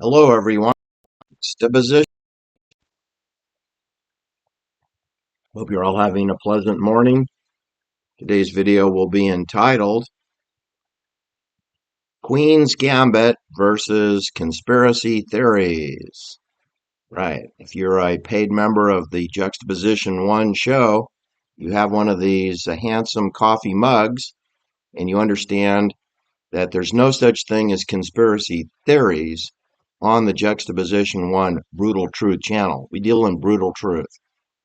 Hello, everyone. Juxtaposition. Hope you're all having a pleasant morning. Today's video will be entitled Queen's Gambit versus Conspiracy Theories. Right. If you're a paid member of the Juxtaposition 1 show, you have one of these handsome coffee mugs, and you understand that there's no such thing as conspiracy theories on the Juxtaposition 1 Brutal Truth channel. We deal in brutal truth,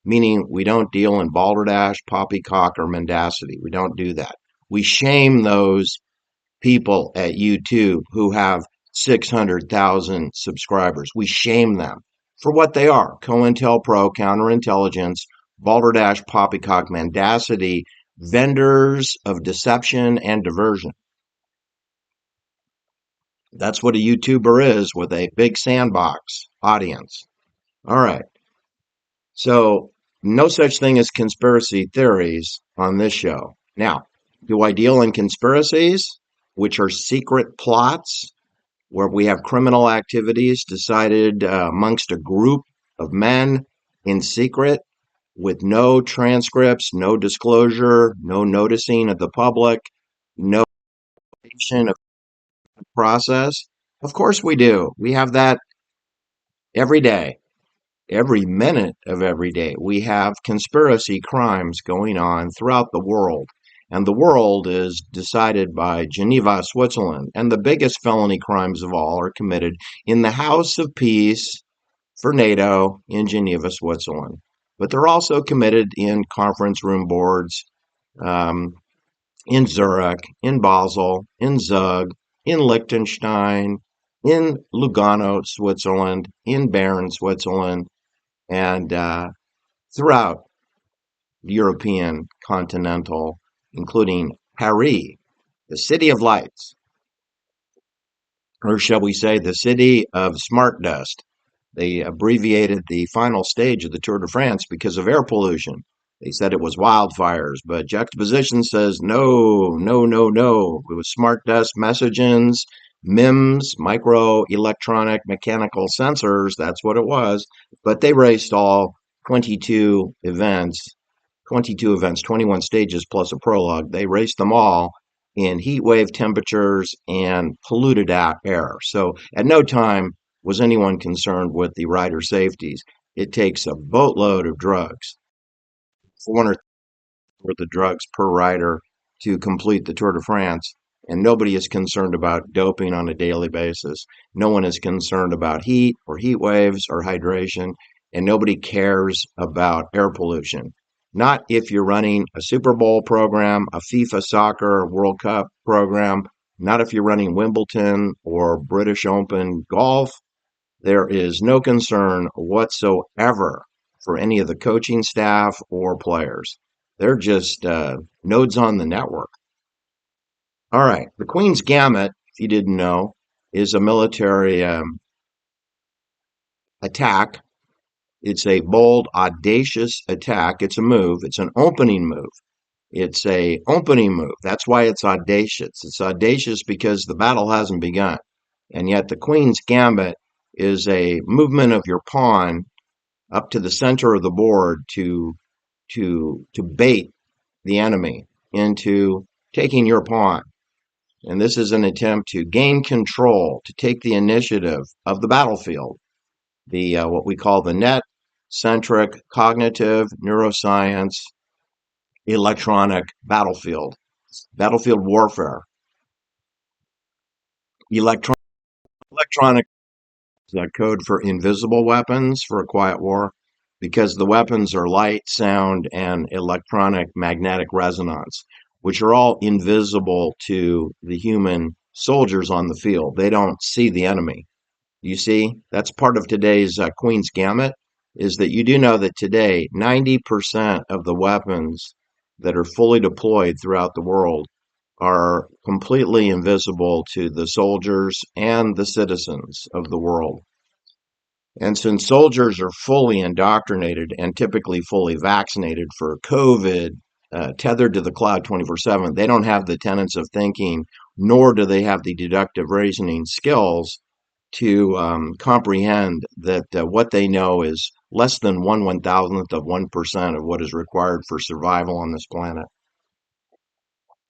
meaning we don't deal in balderdash, poppycock, or mendacity. We don't do that. We shame those people at YouTube who have 600,000 subscribers. We shame them for what they are: COINTELPRO, counterintelligence, balderdash, poppycock, mendacity, vendors of deception and diversion. That's what a YouTuber is, with a big sandbox audience. All right. So, no such thing as conspiracy theories on this show. Now, do I deal in conspiracies, which are secret plots where we have criminal activities decided amongst a group of men in secret with no transcripts, no disclosure, no noticing of the public, no notification of the process? Of course we do. We have that every day. Every minute of every day, we have conspiracy crimes going on throughout the world. And the world is decided by Geneva, Switzerland. And the biggest felony crimes of all are committed in the House of Peace for NATO in Geneva, Switzerland. But they're also committed in conference room boards um, in Zurich, in Basel, in Zug, in Liechtenstein, in Lugano, Switzerland, in Bern, Switzerland, and throughout European continental, including Paris, the city of lights, or shall we say the city of smart dust. They abbreviated the final stage of the Tour de France because of air pollution. They said it was wildfires, but Juxtaposition says no, no, no, no. It was smart dust messages, MIMS, micro electronic mechanical sensors. That's what it was. But they raced all 22 events, 21 stages plus a prologue. They raced them all in heat wave temperatures and polluted air. So at no time was anyone concerned with the rider safeties. It takes a boatload of drugs, 400 worth of drugs per rider, to complete the Tour de France. And nobody is concerned about doping on a daily basis. No one is concerned about heat or heat waves or hydration. And nobody cares about air pollution. Not if you're running a Super Bowl program, a FIFA soccer World Cup program, not if you're running Wimbledon or British Open golf. There is no concern whatsoever for any of the coaching staff or players. They're just nodes on the network. All right. The Queen's Gambit, if you didn't know, is a military attack. It's a bold, audacious attack. It's a move. It's an opening move. It's a opening move. That's why it's audacious. It's audacious because the battle hasn't begun. And yet the Queen's Gambit is a movement of your pawn up to the center of the board to bait the enemy into taking your pawn. And this is an attempt to gain control, to take the initiative of the battlefield, the what we call the net-centric cognitive neuroscience electronic battlefield warfare. Electronic is a code for invisible weapons for a quiet war, because the weapons are light, sound, and electronic magnetic resonance, which are all invisible to the human soldiers on the field. They don't see the enemy. You see, that's part of today's Queen's Gambit, is that you do know that today 90% of the weapons that are fully deployed throughout the world are completely invisible to the soldiers and the citizens of the world. And since soldiers are fully indoctrinated and typically fully vaccinated for COVID, tethered to the cloud 24/7, they don't have the tenets of thinking, nor do they have the deductive reasoning skills to comprehend that what they know is less than 1/1000th of 1% of what is required for survival on this planet.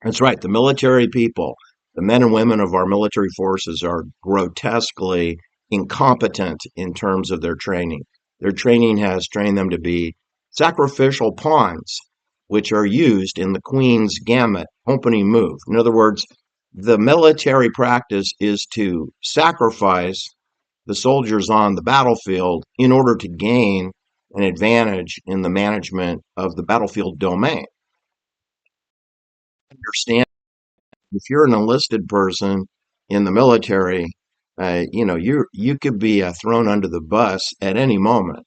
That's right. The military people, the men and women of our military forces are grotesquely incompetent in terms of their training. Their training has trained them to be sacrificial pawns, which are used in the Queen's Gambit opening move. In other words, the military practice is to sacrifice the soldiers on the battlefield in order to gain an advantage in the management of the battlefield domain. Understand, if you're an enlisted person in the military, you could be thrown under the bus at any moment.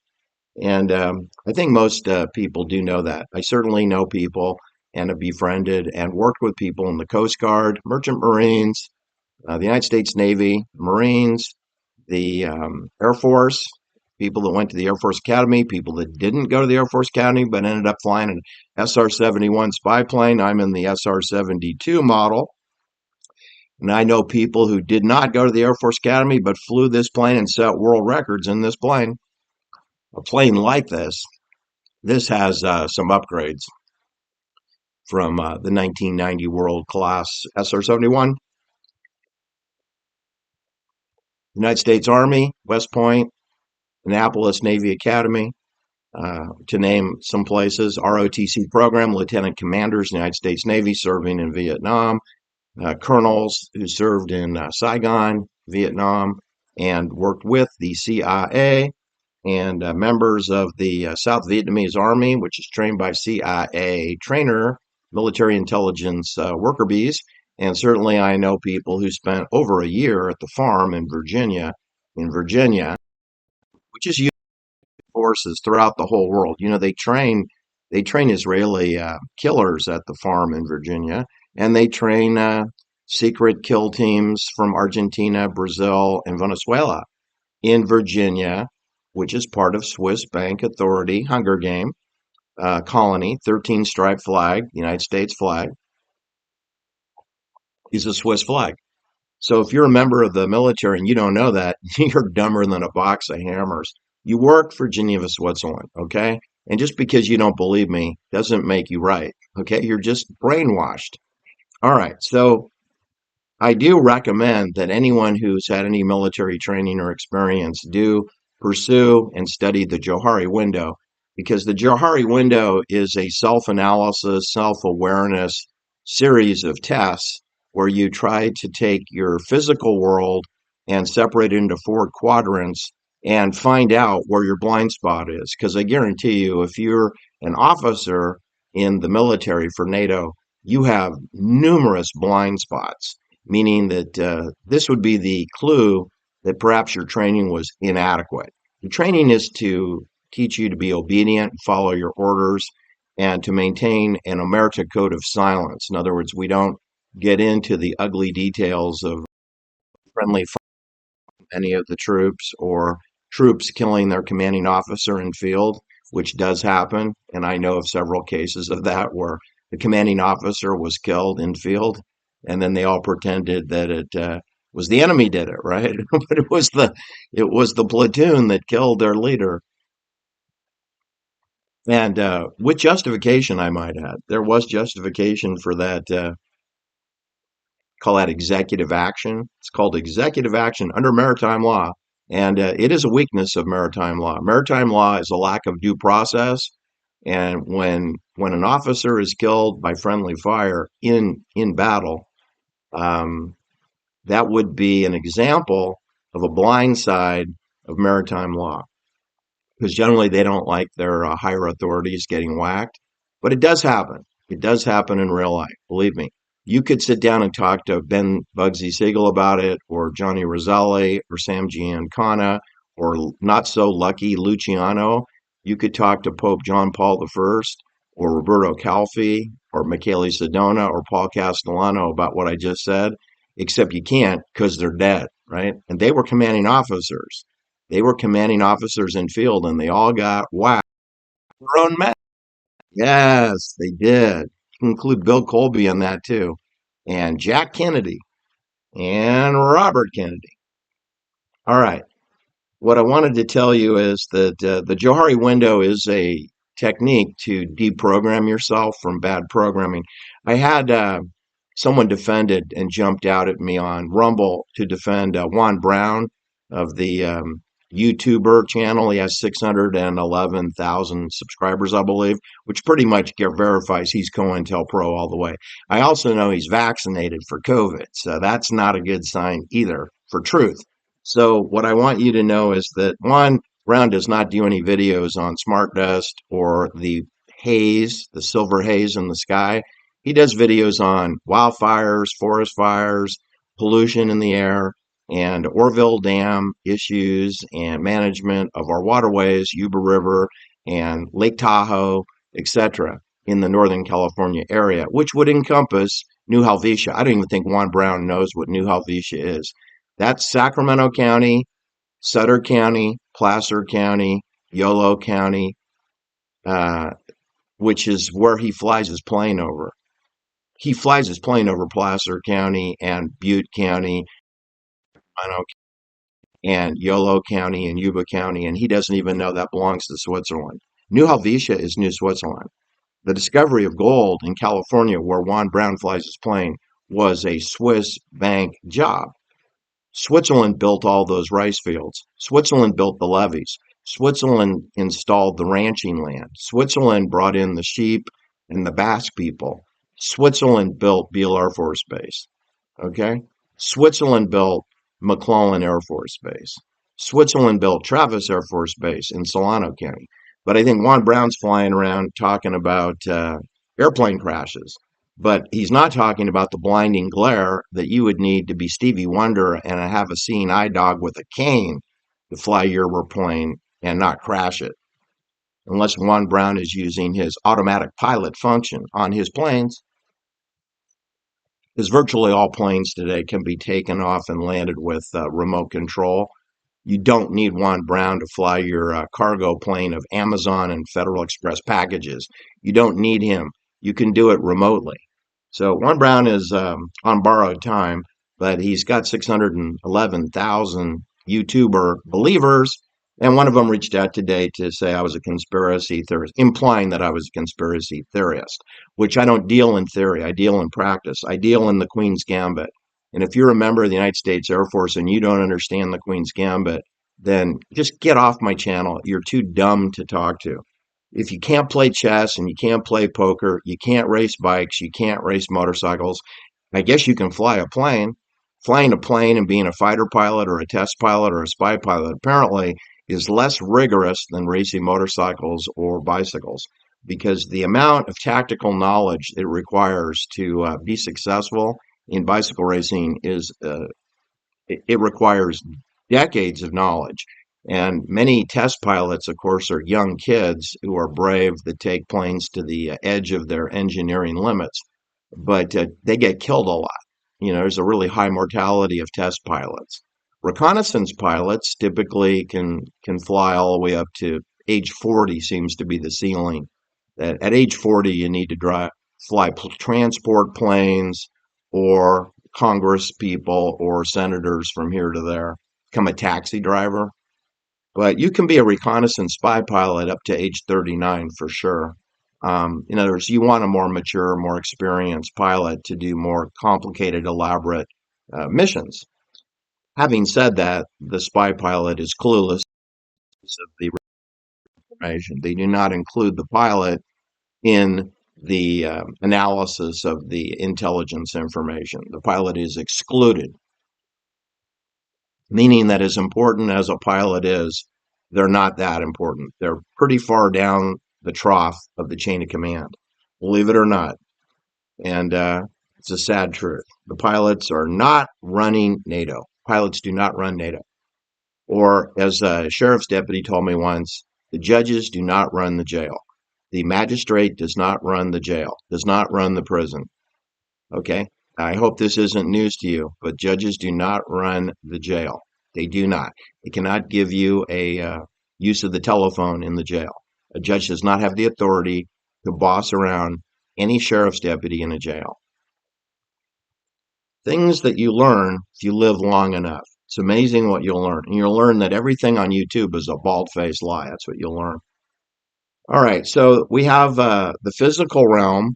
And I think most people do know that. I certainly know people and have befriended and worked with people in the Coast Guard, Merchant Marines, the United States Navy, Marines, the Air Force, people that went to the Air Force Academy, people that didn't go to the Air Force Academy but ended up flying an SR-71 spy plane. I'm in the SR-72 model. And I know people who did not go to the Air Force Academy but flew this plane and set world records in this plane. A plane like this has some upgrades from the 1990 world class SR-71. United States Army, West Point, Annapolis Navy Academy, to name some places. ROTC program, lieutenant commanders, United States Navy serving in Vietnam, colonels who served in Saigon, Vietnam, and worked with the CIA, and members of the South Vietnamese Army, which is trained by CIA trainer, military intelligence worker bees. And certainly I know people who spent over a year at the farm in Virginia, which is used forces throughout the whole world. They train Israeli killers at the farm in Virginia, and they train secret kill teams from Argentina, Brazil, and Venezuela in Virginia, which is part of Swiss Bank Authority Hunger Game colony. 13 stripe flag, United States flag, is a Swiss flag. So if you're a member of the military and you don't know that, you're dumber than a box of hammers. You work for Geneva, Switzerland, okay? And just because you don't believe me doesn't make you right, okay? You're just brainwashed. All right, so I do recommend that anyone who's had any military training or experience do pursue and study the Johari window, because the Johari window is a self-analysis, self-awareness series of tests where you try to take your physical world and separate it into four quadrants and find out where your blind spot is. Because I guarantee you, if you're an officer in the military for NATO, you have numerous blind spots, meaning that this would be the clue that perhaps your training was inadequate. The training is to teach you to be obedient, follow your orders, and to maintain an omerta code of silence. In other words, we don't get into the ugly details of friendly any of the troops or troops killing their commanding officer in field, which does happen. And I know of several cases of that where the commanding officer was killed in field, and then they all pretended that it was the enemy did it, right? But it was the platoon that killed their leader. And with justification, I might add, there was justification for that. Call that executive action. It's called executive action under maritime law, and it is a weakness of maritime law. Maritime law is a lack of due process, and when an officer is killed by friendly fire in battle, um, that would be an example of a blind side of maritime law, because generally they don't like their higher authorities getting whacked. But it does happen. It does happen in real life. Believe me. You could sit down and talk to Ben Bugsy Siegel about it, or Johnny Rosali, or Sam Giancana, or not so lucky Luciano. You could talk to Pope John Paul I, or Roberto Calfi, or Michele Sedona, or Paul Castellano about what I just said, except you can't because they're dead, right? And they were commanding officers. They were commanding officers in field, and they all got whacked. Their own men. Yes, they did. You can include Bill Colby in that too, and Jack Kennedy and Robert Kennedy. All right. What I wanted to tell you is that the Johari window is a technique to deprogram yourself from bad programming. I had someone defended and jumped out at me on Rumble to defend Juan Brown of the YouTuber channel. He has 611,000 subscribers, I believe, which pretty much verifies he's COINTELPRO all the way. I also know he's vaccinated for COVID, so that's not a good sign either for truth. So what I want you to know is that one, Brown does not do any videos on smart dust or the haze, the silver haze in the sky. He does videos on wildfires, forest fires, pollution in the air, and Orville Dam issues and management of our waterways, Yuba River and Lake Tahoe, etc., in the Northern California area, which would encompass New Helvetia. I don't even think Juan Brown knows what New Helvetia is. That's Sacramento County, Sutter County, Placer County, Yolo County, uh, which is where he flies his plane over. He flies his plane over Placer County and Butte County, and Yolo County and Yuba County, and he doesn't even know that belongs to Switzerland. New Helvetia is New Switzerland. The discovery of gold in California, where Juan Brown flies his plane, was a Swiss bank job. Switzerland built all those rice fields. Switzerland built the levees. Switzerland installed the ranching land. Switzerland brought in the sheep and the Basque people. Switzerland built Beale Air Force Base. Okay? Switzerland built McClellan Air Force Base. Switzerland built Travis Air Force Base in Solano County. But I think Juan Brown's flying around talking about airplane crashes. But he's not talking about the blinding glare that you would need to be Stevie Wonder and have a seeing eye dog with a cane to fly your plane and not crash it. Unless Juan Brown is using his automatic pilot function on his planes, because virtually all planes today can be taken off and landed with remote control. You don't need Juan Brown to fly your cargo plane of Amazon and Federal Express packages. You don't need him. You can do it remotely. So Juan Brown is on borrowed time, but he's got 611,000 YouTuber believers. And one of them reached out today to say I was a conspiracy theorist, implying that I was a conspiracy theorist, which I don't deal in theory. I deal in practice. I deal in the Queen's Gambit. And if you're a member of the United States Air Force and you don't understand the Queen's Gambit, then just get off my channel. You're too dumb to talk to. If you can't play chess and you can't play poker, you can't race bikes, you can't race motorcycles, I guess you can fly a plane. Flying a plane and being a fighter pilot or a test pilot or a spy pilot apparently is less rigorous than racing motorcycles or bicycles because the amount of tactical knowledge it requires to be successful in bicycle racing is it requires decades of knowledge. And many test pilots, of course, are young kids who are brave that take planes to the edge of their engineering limits, but they get killed a lot. You know, there's a really high mortality of test pilots. Reconnaissance pilots typically can fly all the way up to age 40 seems to be the ceiling. At age 40, you need to fly transport planes or Congress people or senators from here to there, become a taxi driver. But you can be a reconnaissance spy pilot up to age 39 for sure. In other words, you want a more mature, more experienced pilot to do more complicated, elaborate missions. Having said that, the spy pilot is clueless of the information. They do not include the pilot in the analysis of the intelligence information. The pilot is excluded, meaning that as important as a pilot is, they're not that important. They're pretty far down the trough of the chain of command, believe it or not. And it's a sad truth. The pilots are not running NATO. Pilots do not run NATO. Or, as a sheriff's deputy told me once, the judges do not run the jail. The magistrate does not run the jail, does not run the prison. Okay? I hope this isn't news to you, but judges do not run the jail. They do not. They cannot give you a use of the telephone in the jail. A judge does not have the authority to boss around any sheriff's deputy in a jail. Things that you learn if you live long enough. It's amazing what you'll learn. And you'll learn that everything on YouTube is a bald-faced lie. That's what you'll learn. All right, so we have the physical realm,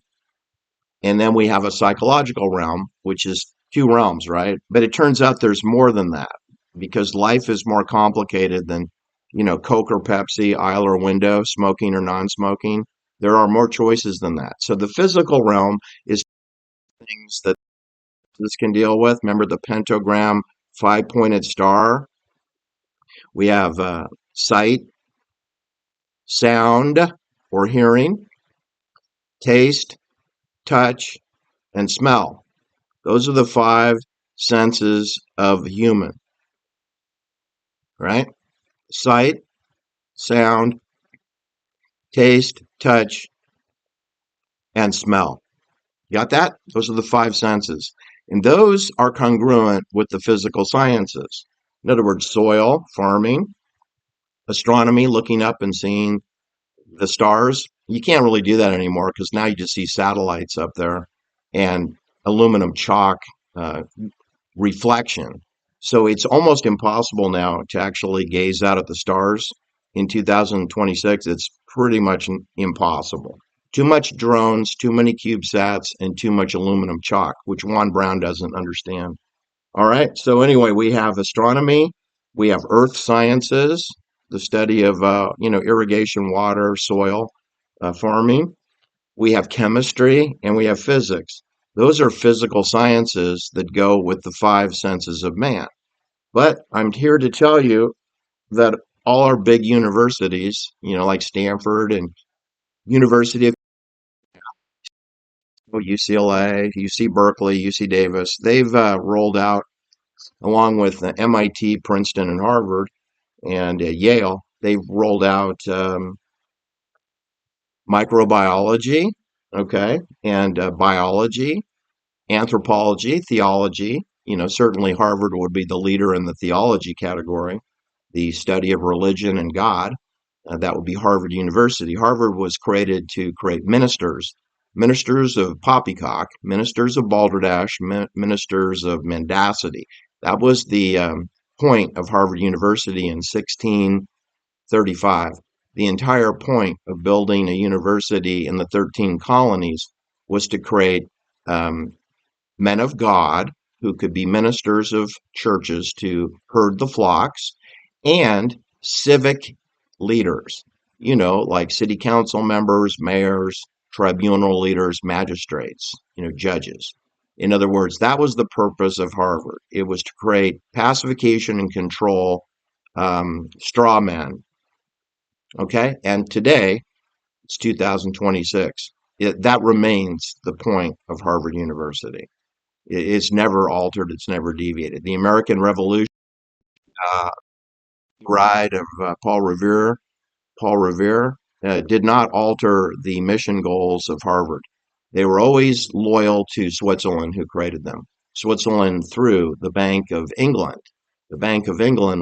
and then we have a psychological realm, which is two realms, right? But it turns out there's more than that because life is more complicated than, Coke or Pepsi, aisle or window, smoking or non-smoking. There are more choices than that. So the physical realm is things that this can deal with. Remember the pentagram, five-pointed star? We have sight, sound or hearing, taste, touch, and smell. Those are the five senses of human, right? Sight, sound, taste, touch, and smell. Got that? Those are the five senses. And those are congruent with the physical sciences. In other words, soil, farming, astronomy, looking up and seeing the stars. You can't really do that anymore because now you just see satellites up there and aluminum chalk uh, reflection. So it's almost impossible now to actually gaze out at the stars in 2026. It's pretty much impossible. Too much drones, too many CubeSats, and too much aluminum chalk, which Juan Brown doesn't understand. All right. So anyway, we have astronomy, we have earth sciences, the study of irrigation, water, soil, farming. We have chemistry and we have physics. Those are physical sciences that go with the five senses of man. But I'm here to tell you that all our big universities, like Stanford and University of UCLA, UC Berkeley, UC Davis, they've rolled out, along with MIT, Princeton, and Harvard, and Yale, they've rolled out microbiology, okay, and biology, anthropology, theology. Certainly Harvard would be the leader in the theology category, the study of religion and God. That would be Harvard University. Harvard was created to create ministers, ministers of poppycock, ministers of balderdash, ministers of mendacity. That was the point of Harvard University in 1635. The entire point of building a university in the 13 colonies was to create um, men of God who could be ministers of churches to herd the flocks, and civic leaders, like city council members, mayors, tribunal leaders, magistrates, judges. In other words, that was the purpose of Harvard. It was to create pacification and control straw men. Okay. And today, it's 2026. That remains the point of Harvard University. It's never altered. It's never deviated. The American Revolution uh, ride of Paul Revere, did not alter the mission goals of Harvard. They were always loyal to Switzerland, who created them. Switzerland through the Bank of England,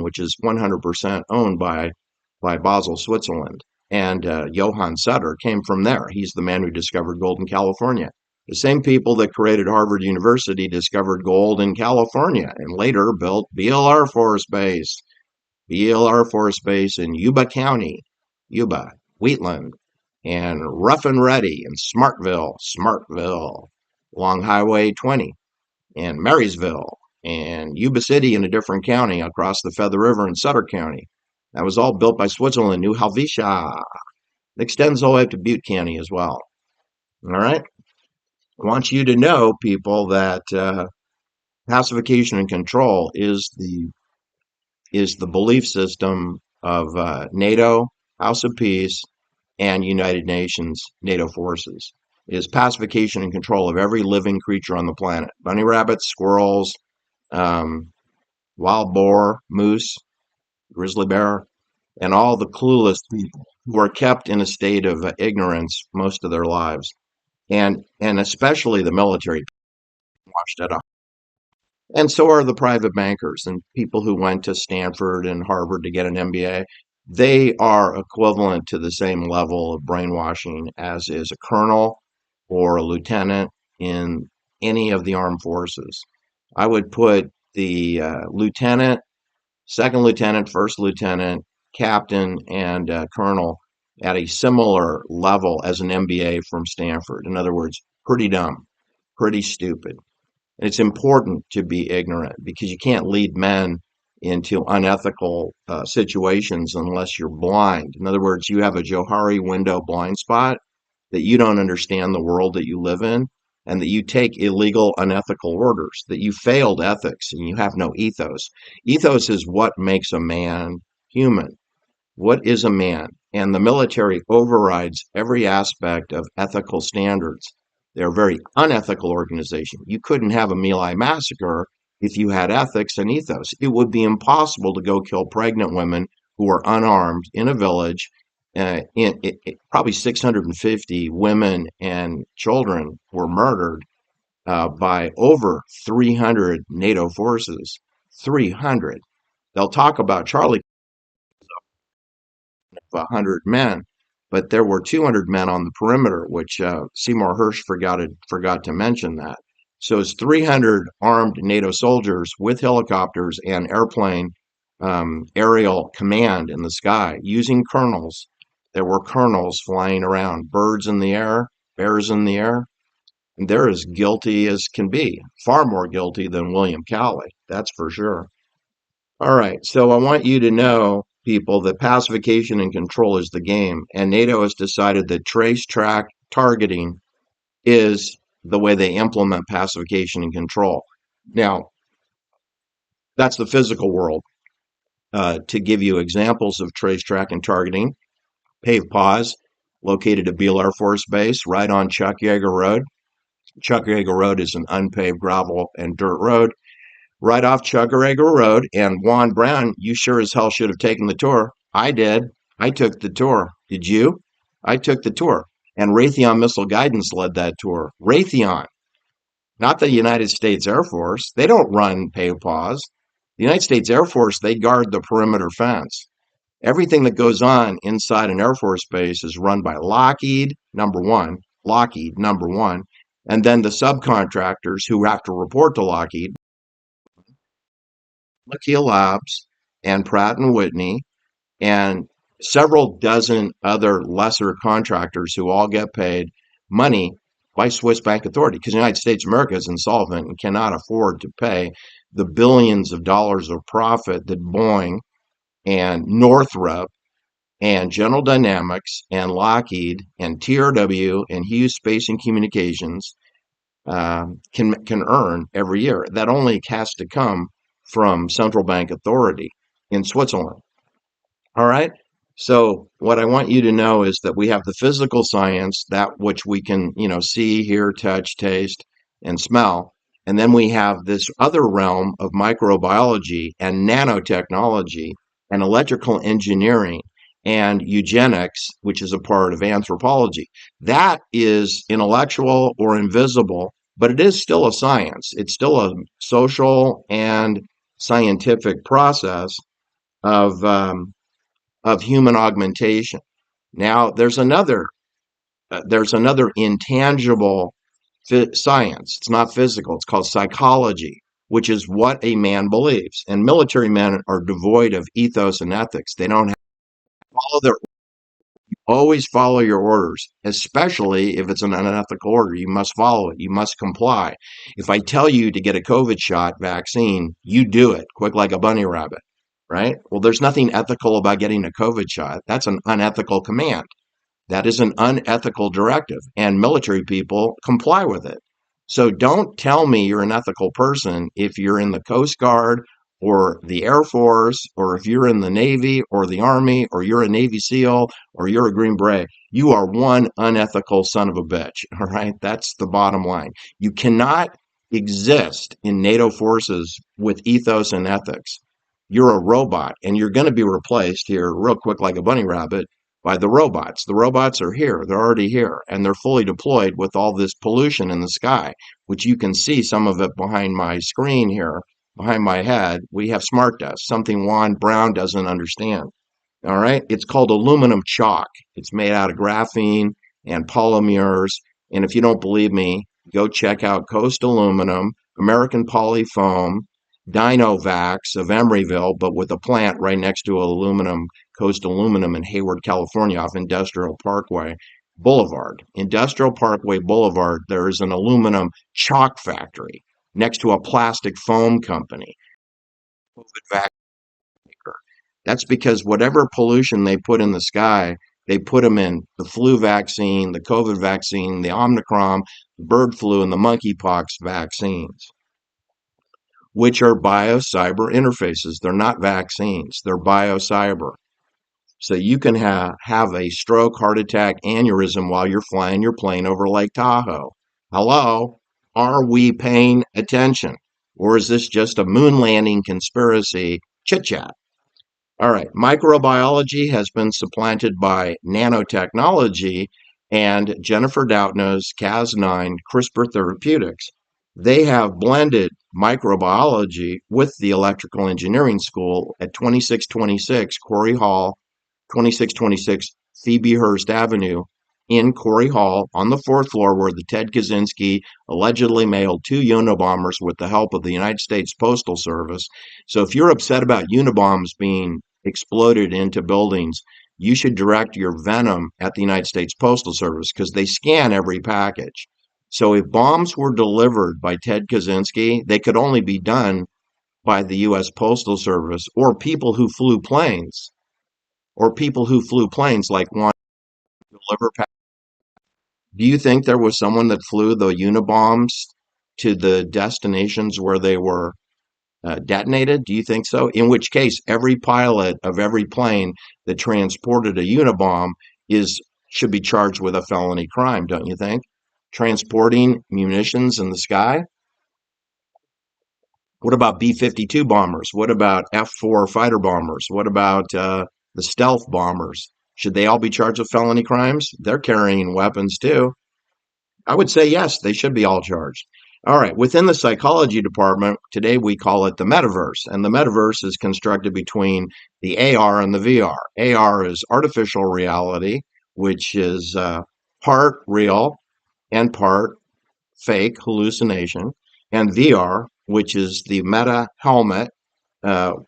which is 100% owned by Basel, Switzerland. And Johann Sutter came from there. He's the man who discovered gold in California. The same people that created Harvard University discovered gold in California and later built Beale Air Force Base. Beale Air Force Base in Yuba County, Yuba, Wheatland, and Rough and Ready and Smartville, along Highway 20, and Marysville, and Yuba City in a different county across the Feather River in Sutter County. That was all built by Switzerland, New Helvetia. It extends all the way up to Butte County as well. All right. I want you to know, people, that pacification and control is the belief system of NATO, House of Peace, and United Nations NATO forces. It is pacification and control of every living creature on the planet. Bunny rabbits, squirrels, um, wild boar, moose, grizzly bear, and all the clueless people who are kept in a state of ignorance most of their lives. And especially the military, watched at a and so are the private bankers and people who went to Stanford and Harvard to get an MBA. They are equivalent to the same level of brainwashing as is a colonel or a lieutenant in any of the armed forces. I would put the lieutenant second lieutenant, first lieutenant, captain, and colonel at a similar level as an MBA from Stanford. In other words, pretty dumb, pretty stupid. And it's important to be ignorant because you can't lead men into unethical situations unless you're blind. In other words, you have a Johari window blind spot that you don't understand the world that you live in, and that you take illegal, unethical orders, that you failed ethics and you have no ethos. Ethos is what makes a man human. What is a man? And the military overrides every aspect of ethical standards. They're a very unethical organization. You couldn't have a My Lai massacre if you had ethics and ethos. It would be impossible to go kill pregnant women who were unarmed in a village. Probably 650 women and children were murdered by over 300 NATO forces. 300. They'll talk about Charlie 100 men, but there were 200 men on the perimeter, which Seymour Hersh forgot to mention that. So it's 300 armed NATO soldiers with helicopters and airplane aerial command in the sky using colonels. There were colonels flying around, birds in the air, bears in the air. And they're as guilty as can be, far more guilty than William Cowley, that's for sure. All right, so I want you to know, people, that pacification and control is the game, and NATO has decided that trace, track, targeting is the way they implement pacification and control. Now, that's the physical world. To give you examples of trace, track, and targeting, Pave Pause, located at Beale Air Force Base, right on Chuck Yeager Road. Chuck Yeager Road is an unpaved gravel and dirt road right off Chugger Road. And Juan Brown, you sure as hell should have taken the tour. I did. I took the tour. Did you? I took the tour. And Raytheon Missile Guidance led that tour. Raytheon, not the United States Air Force. They don't run pay pause. The United States Air Force, they guard the perimeter fence. Everything that goes on inside an Air Force base is run by Lockheed, number one, and then the subcontractors who have to report to Lockheed, Nokia Labs, and Pratt and Whitney, and several dozen other lesser contractors who all get paid money by Swiss Bank Authority because the United States of America is insolvent and cannot afford to pay the billions of dollars of profit that Boeing and Northrop and General Dynamics and Lockheed and TRW and Hughes Space and Communications can earn every year. That only has to come from central bank authority in Switzerland. All right. So what I want you to know is that we have the physical science, that which we can, see, hear, touch, taste, and smell. And then we have this other realm of microbiology and nanotechnology and electrical engineering and eugenics, which is a part of anthropology. That is intellectual or invisible, but it is still a science. It's still a social and scientific process of human augmentation. Now, there's another intangible science. It's not physical. It's called psychology, which is what a man believes. And military men are devoid of ethos and ethics. They don't have to follow their always follow your orders, especially if it's an unethical order. You must follow it. You must comply. If I tell you to get a COVID shot vaccine, you do it quick like a bunny rabbit, right? Well, there's nothing ethical about getting a COVID shot. That's an unethical command. That is an unethical directive, and military people comply with it. So don't tell me you're an ethical person if you're in the Coast Guard or the Air Force, or if you're in the Navy or the Army, or you're a Navy SEAL, or you're a Green Beret. You are one unethical son of a bitch. All right. That's the bottom line. You cannot exist in NATO forces with ethos and ethics. You're a robot, and you're going to be replaced here real quick like a bunny rabbit by the robots. The robots are here. They're already here, and they're fully deployed with all this pollution in the sky, which you can see some of it behind my screen here, behind my head. We have smart dust, something Juan Brown doesn't understand. All right. It's called aluminum chalk. It's made out of graphene and polymers. And if you don't believe me, go check out Coast Aluminum, American Polyfoam, Dinovax of Emeryville, but with a plant right next to Coast Aluminum in Hayward, California, off Industrial Parkway Boulevard. Industrial Parkway Boulevard, there is an aluminum chalk factory next to a plastic foam company. COVID maker. That's because whatever pollution they put in the sky, they put them in the flu vaccine, the COVID vaccine, the Omicron, the bird flu, and the monkeypox vaccines, which are biocyber interfaces. They're not vaccines, they're biocyber. So you can have a stroke, heart attack, aneurysm while you're flying your plane over Lake Tahoe. Hello? Are we paying attention? Or is this just a moon landing conspiracy chit chat? All right, microbiology has been supplanted by nanotechnology and Jennifer Doudna's Cas9 CRISPR Therapeutics. They have blended microbiology with the electrical engineering school at 2626 Quarry Hall, 2626 Phoebe Hearst Avenue in Quarry Hall on the fourth floor, where the Ted Kaczynski allegedly mailed 2 Unabombers with the help of the United States Postal Service. So if you're upset about Unabombs being exploded into buildings, you should direct your venom at the United States Postal Service because they scan every package. So if bombs were delivered by Ted Kaczynski, they could only be done by the U.S. Postal Service or people who flew planes like one deliver. Do you think there was someone that flew the Unabombs to the destinations where they were detonated? Do you think so? In which case, every pilot of every plane that transported a Unabomb should be charged with a felony crime, don't you think? Transporting munitions in the sky? What about B-52 bombers? What about F-4 fighter bombers? What about the stealth bombers? Should they all be charged with felony crimes? They're carrying weapons too. I would say yes, they should be all charged. All right, within the psychology department, today we call it the metaverse. And the metaverse is constructed between the AR and the VR. AR is artificial reality, which is part real and part fake hallucination, and VR, which is the meta helmet,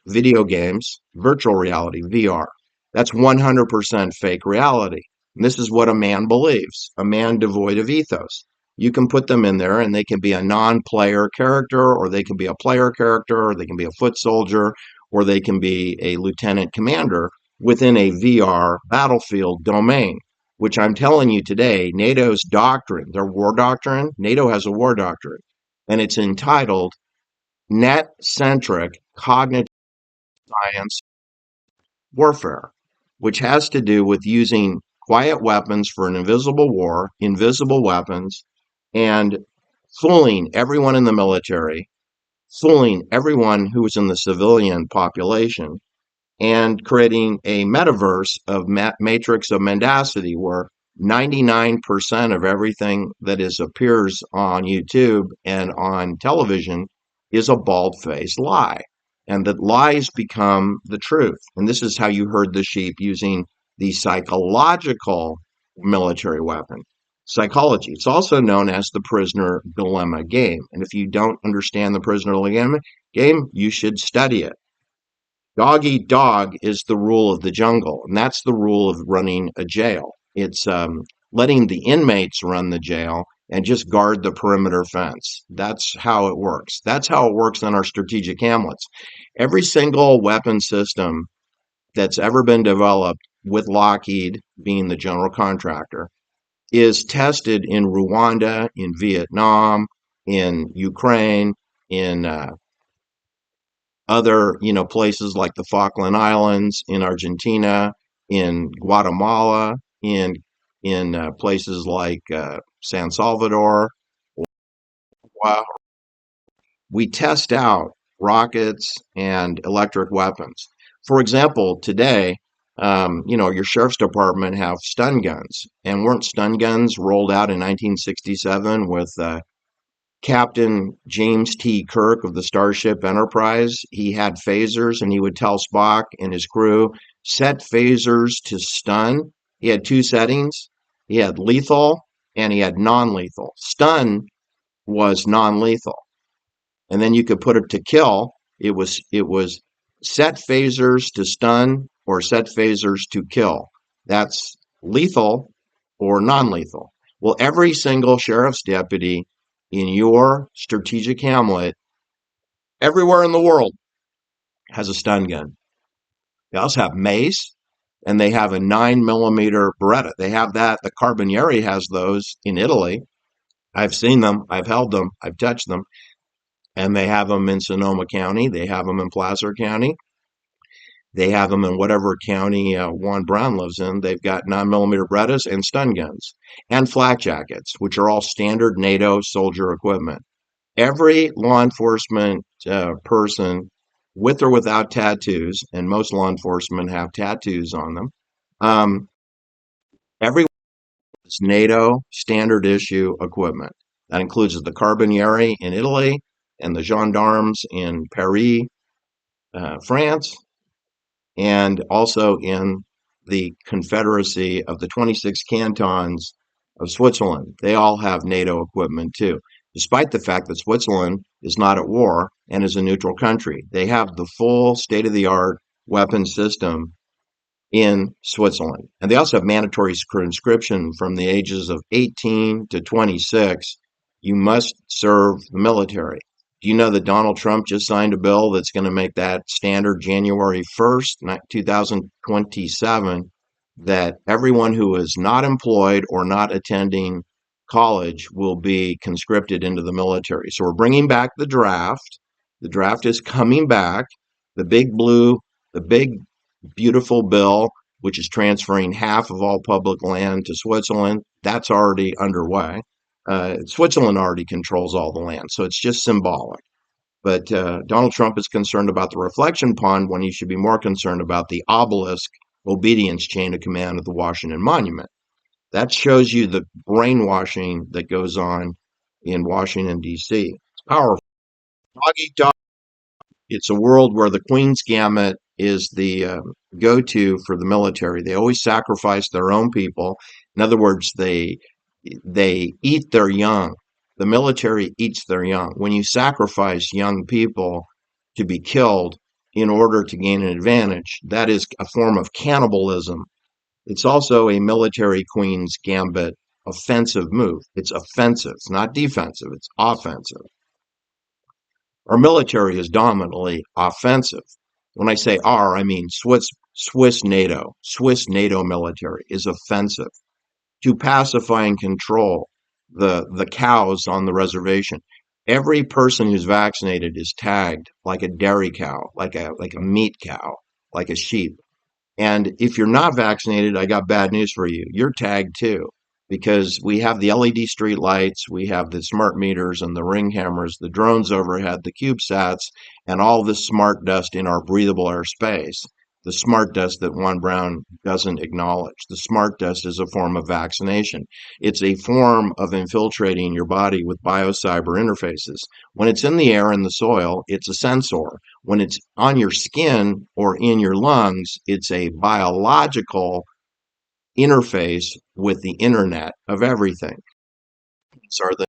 video games, virtual reality, VR. That's 100% fake reality. And this is what a man believes, a man devoid of ethos. You can put them in there and they can be a non-player character, or they can be a player character, or they can be a foot soldier, or they can be a lieutenant commander within a VR battlefield domain, which I'm telling you today, NATO's doctrine, their war doctrine, NATO has a war doctrine, and it's entitled Net-Centric Cognitive Science Warfare, which has to do with using quiet weapons for an invisible war, invisible weapons, and fooling everyone in the military, fooling everyone who is in the civilian population, and creating a metaverse of matrix of mendacity where 99% of everything that appears on YouTube and on television is a bald-faced lie, and that lies become the truth. And this is how you herd the sheep, using the psychological military weapon. Psychology. It's also known as the prisoner dilemma game. And if you don't understand the prisoner dilemma game, you should study it. Dog eat dog is the rule of the jungle, and that's the rule of running a jail. It's letting the inmates run the jail and just guard the perimeter fence. That's how it works. That's how it works in our strategic hamlets. Every single weapon system that's ever been developed, with Lockheed being the general contractor, is tested in Rwanda, in Vietnam, in Ukraine, in other, places like the Falkland Islands, in Argentina, in Guatemala, in places like San Salvador. Wow. We test out rockets and electric weapons. For example, today, your sheriff's department have stun guns, and weren't stun guns rolled out in 1967 with Captain James T. Kirk of the Starship Enterprise? He had phasers, and he would tell Spock and his crew, set phasers to stun. He had two settings. He had lethal and he had non-lethal. Stun was non-lethal. And then you could put it to kill, It was set phasers to stun or set phasers to kill. That's lethal or non-lethal. Well, every single sheriff's deputy in your strategic hamlet, everywhere in the world, has a stun gun. They also have mace, and they have a 9 millimeter Beretta. They have that. The Carabinieri has those in Italy. I've seen them. I've held them. I've touched them. And they have them in Sonoma County. They have them in Placer County. They have them in whatever county Juan Brown lives in. They've got 9 millimeter Berettas and stun guns and flak jackets, which are all standard NATO soldier equipment. Every law enforcement person, with or without tattoos, and most law enforcement have tattoos on them, um, everyone has NATO standard issue equipment. That includes the Carabinieri in Italy and the gendarmes in Paris, France, and also in the Confederacy of the 26 cantons of Switzerland. They all have NATO equipment too, despite the fact that Switzerland is not at war and is a neutral country. They have the full state of the art weapon system in Switzerland. And they also have mandatory conscription from the ages of 18 to 26. You must serve the military. Do you know that Donald Trump just signed a bill that's going to make that standard January 1st, 2027, that everyone who is not employed or not attending college will be conscripted into the military? So we're bringing back the draft. The draft is coming back. The big blue, the big beautiful bill, which is transferring half of all public land to Switzerland, that's already underway. Switzerland already controls all the land, so it's just symbolic. But Donald Trump is concerned about the reflection pond when he should be more concerned about the obelisk obedience chain of command of the Washington Monument. That shows you the brainwashing that goes on in Washington, D.C. It's powerful. Dog eat dog. It's a world where the Queen's Gambit is the go-to for the military. They always sacrifice their own people. In other words, they eat their young. The military eats their young. When you sacrifice young people to be killed in order to gain an advantage, that is a form of cannibalism. It's also a military Queen's Gambit offensive move. It's offensive. It's not defensive. It's offensive. Our military is dominantly offensive. When I say our, I mean Swiss NATO. Swiss NATO military is offensive to pacify and control the cows on the reservation. Every person who's vaccinated is tagged like a dairy cow, like a meat cow, like a sheep. And if you're not vaccinated, I got bad news for you. You're tagged too, because we have the LED street lights, we have the smart meters and the ring cameras, the drones overhead, the CubeSats, and all this smart dust in our breathable air space. The smart dust that Juan Brown doesn't acknowledge. The smart dust is a form of vaccination. It's a form of infiltrating your body with biocyber interfaces. When it's in the air and the soil, it's a sensor. When it's on your skin or in your lungs, it's a biological interface with the internet of everything. These are the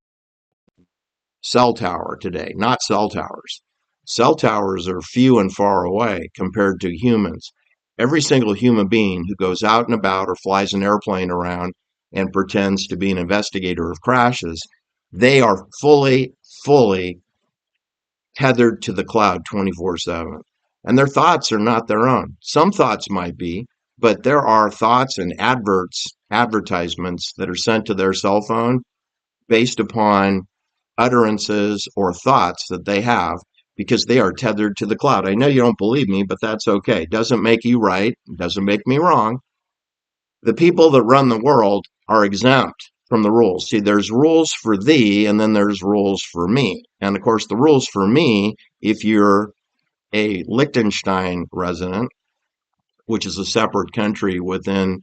cell tower today, not cell towers. Cell towers are few and far away compared to humans. Every single human being who goes out and about or flies an airplane around and pretends to be an investigator of crashes, they are fully tethered to the cloud 24/7. And their thoughts are not their own. Some thoughts might be, but there are thoughts and advertisements that are sent to their cell phone based upon utterances or thoughts that they have because they are tethered to the cloud. I know you don't believe me, but that's okay. It doesn't make you right. It doesn't make me wrong. The people that run the world are exempt from the rules. See, there's rules for thee, and then there's rules for me. And of course, the rules for me, if you're a Liechtenstein resident, which is a separate country within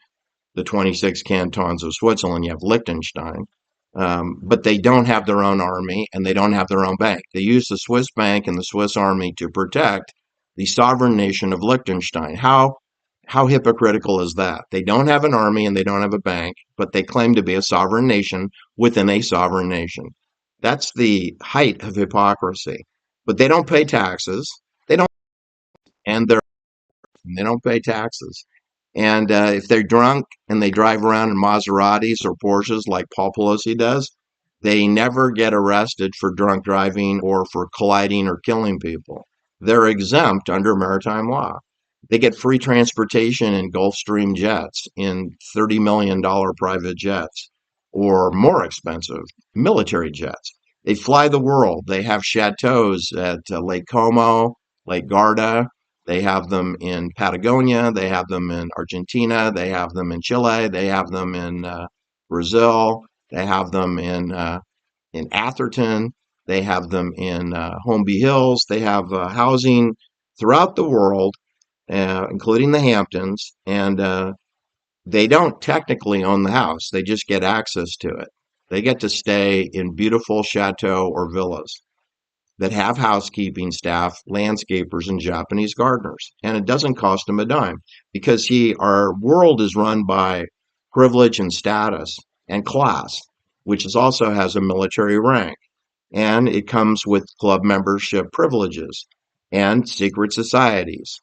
the 26 cantons of Switzerland, you have Liechtenstein. But they don't have their own army and they don't have their own bank. They use the Swiss bank and the Swiss army to protect the sovereign nation of Liechtenstein. How hypocritical is that? They don't have an army and they don't have a bank, but they claim to be a sovereign nation within a sovereign nation. That's the height of hypocrisy. But they don't pay taxes. and they don't pay taxes. And if they're drunk and they drive around in Maseratis or Porsches like Paul Pelosi does, they never get arrested for drunk driving or for colliding or killing people. They're exempt under maritime law. They get free transportation in Gulfstream jets, in $30 million private jets, or more expensive military jets. They fly the world. They have chateaus at Lake Como, Lake Garda. They have them in Patagonia. They have them in Argentina. They have them in Chile. They have them in Brazil. They have them in Atherton. They have them in Holmby Hills. They have housing throughout the world, including the Hamptons, and they don't technically own the house. They just get access to it. They get to stay in beautiful chateau or villas that have housekeeping staff, landscapers, and Japanese gardeners. And it doesn't cost them a dime because our world is run by privilege and status and class, which also has a military rank. And it comes with club membership privileges and secret societies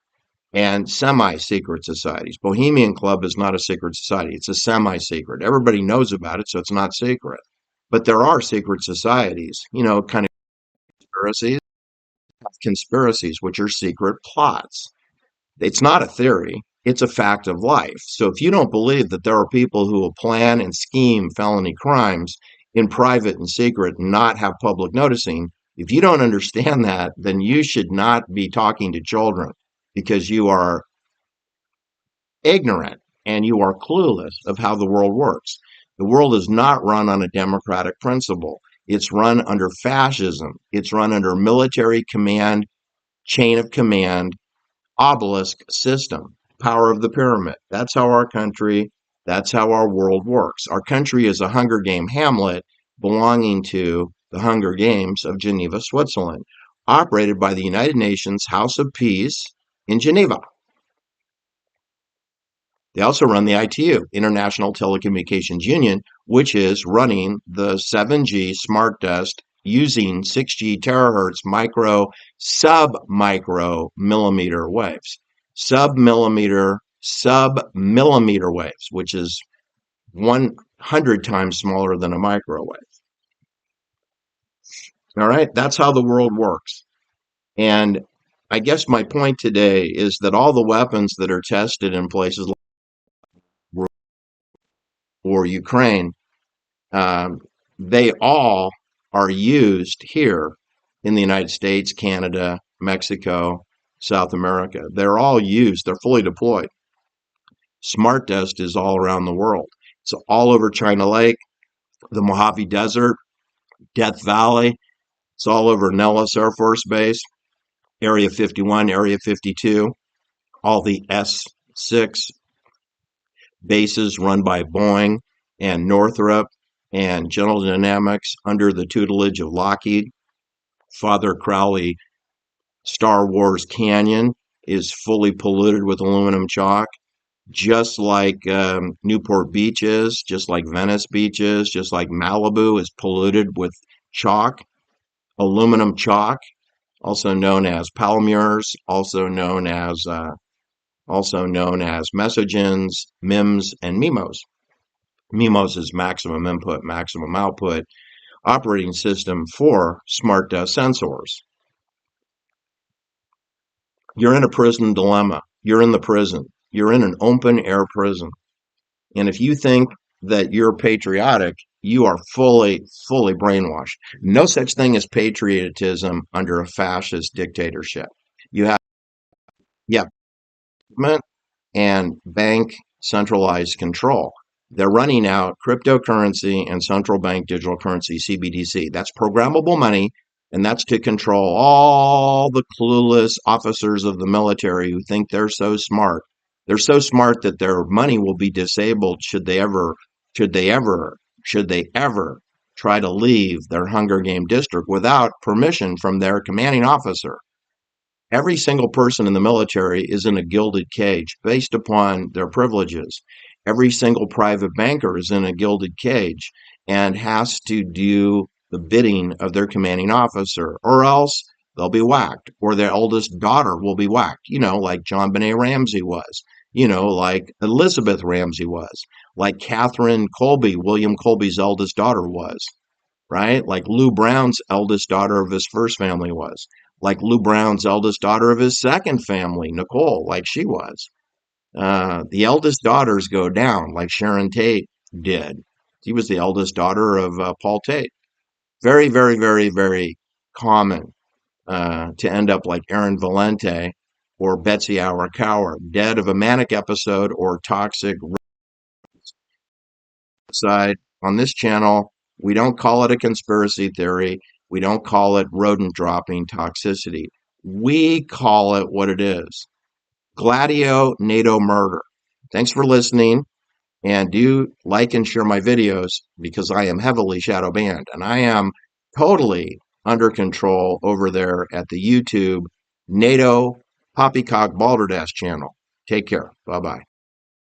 and semi-secret societies. Bohemian Club is not a secret society. It's a semi-secret. Everybody knows about it, so it's not secret. But there are secret societies, kind of conspiracies, which are secret plots. It's not a theory, it's a fact of life. So if you don't believe that there are people who will plan and scheme felony crimes in private and secret and not have public noticing, if you don't understand that, then you should not be talking to children because you are ignorant and you are clueless of how the world works. The world is not run on a democratic principle. It's run under fascism. It's run under military command, chain of command, obelisk system, power of the pyramid. That's how our world works. Our country is a Hunger Game Hamlet belonging to the Hunger Games of Geneva, Switzerland, operated by the United Nations House of Peace in Geneva. They also run the ITU, International Telecommunications Union, which is running the 7G smart dust using 6G terahertz sub-micro millimeter waves. Sub-millimeter waves, which is 100 times smaller than a microwave. All right, that's how the world works. And I guess my point today is that all the weapons that are tested in places like or Ukraine, they all are used here in the United States, Canada, Mexico, South America. They're all used. They're fully deployed. Smart dust is all around the world. It's all over China Lake, the Mojave Desert, Death Valley. It's all over Nellis Air Force Base, Area 51, Area 52, all the S-6 bases run by Boeing and Northrop and General Dynamics under the tutelage of Lockheed. Father Crowley Star Wars Canyon is fully polluted with aluminum chalk, just like Newport Beach is, just like Venice Beach is, just like Malibu is polluted with chalk, aluminum chalk, also known as palmures, also known as mesogens, MIMS, and MIMOs. MIMOs is maximum input, maximum output operating system for smart dust sensors. You're in a prison dilemma. You're in the prison. You're in an open air prison. And if you think that you're patriotic, you are fully brainwashed. No such thing as patriotism under a fascist dictatorship. You have government and bank centralized control. They're running out cryptocurrency and central bank digital currency, CBDC. That's programmable money, and that's to control all the clueless officers of the military who think they're so smart. They're so smart that their money will be disabled should they ever try to leave their Hunger Game district without permission from their commanding officer. Every single person in the military is in a gilded cage based upon their privileges. Every single private banker is in a gilded cage and has to do the bidding of their commanding officer, or else they'll be whacked, or their eldest daughter will be whacked, like John Benet Ramsey was, like Elizabeth Ramsey was, like Catherine Colby, William Colby's eldest daughter was, right? Like Lou Brown's eldest daughter of his first family was, like Lou Brown's eldest daughter of his second family, Nicole, like she was. The eldest daughters go down, like Sharon Tate did. She was the eldest daughter of Paul Tate. Very, very, very, very common to end up like Erin Valente or Betsy Arakawa, dead of a manic episode or toxic side. On this channel, we don't call it a conspiracy theory. We don't call it rodent dropping toxicity. We call it what it is. Gladio NATO murder. Thanks for listening. And do like and share my videos because I am heavily shadow banned and I am totally under control over there at the YouTube NATO Poppycock Balderdash channel. Take care. Bye bye.